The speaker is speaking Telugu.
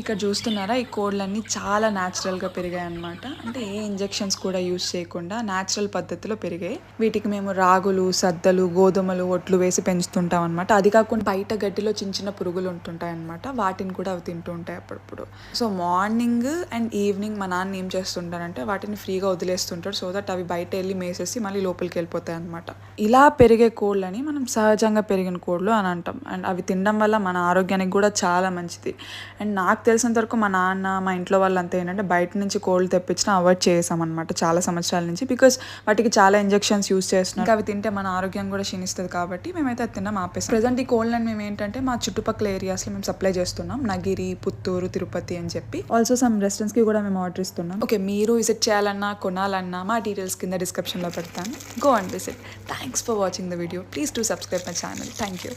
ఇక్కడ చూస్తున్నారా ఈ కోళ్ళన్నీ చాలా న్యాచురల్గా పెరిగాయి అనమాట. అంటే ఏ ఇంజెక్షన్స్ కూడా యూజ్ చేయకుండా న్యాచురల్ పద్ధతిలో పెరిగాయి. వీటికి మేము రాగులు, సద్దలు, గోధుమలు, ఒట్లు వేసి పెంచుతుంటాం అనమాట. అది కాకుండా బయట గడ్డిలో చిన్న చిన్న పురుగులు ఉంటుంటాయి అనమాట. వాటిని కూడా అవి తింటూ ఉంటాయి అప్పుడప్పుడు. సో మార్నింగ్ అండ్ ఈవినింగ్ మా నాన్న ఏం చేస్తుంటారంటే వాటిని ఫ్రీగా వదిలేస్తుంటాడు. సో దట్ అవి బయట వెళ్ళి మేసేసి మళ్ళీ లోపలికి వెళ్ళిపోతాయి అనమాట. ఇలా పెరిగే కోళ్ళని మనం సహజంగా పెరిగిన కోళ్ళు అని అంటాం. అండ్ అవి తినడం వల్ల మన ఆరోగ్యానికి కూడా చాలా మంచిది. అండ్ నాకు తెలిసినంత వరకు మా నాన్న, మా ఇంట్లో వాళ్ళంతా ఏంటంటే బయట నుంచి కోళ్ళు తెప్పించిన అవాయిడ్ చేసామన్నమాట చాలా సంవత్సరాల నుంచి. బికాస్ వాటికి చాలా ఇంజెక్షన్స్ యూస్ చేస్తున్నాం. ఇంకా అవి తింటే మన ఆరోగ్యం కూడా క్షీణిస్తుంది కాబట్టి మేమైతే అది తిన్నాం ఆపేసాం. ప్రజెంట్ ఈ కోళ్ళని మేము ఏంటంటే మా చుట్టుపక్కల ఏరియాస్లో మేము సప్లై చేస్తున్నాం. నగిరి, పుత్తూరు, తిరుపతి అని చెప్పి. ఆల్సో సమ్ రెస్టారెంట్స్కి కూడా మేము ఆర్డర్ ఇస్తున్నాం. ఓకే, మీరు విజిట్ చేయాలన్నా కొనాలన్నా మా డీటెయిల్స్ కింద డిస్క్రిప్షన్లో పెడతాను. Go and visit. Thanks for watching the video. Please to subscribe my channel. Thank you.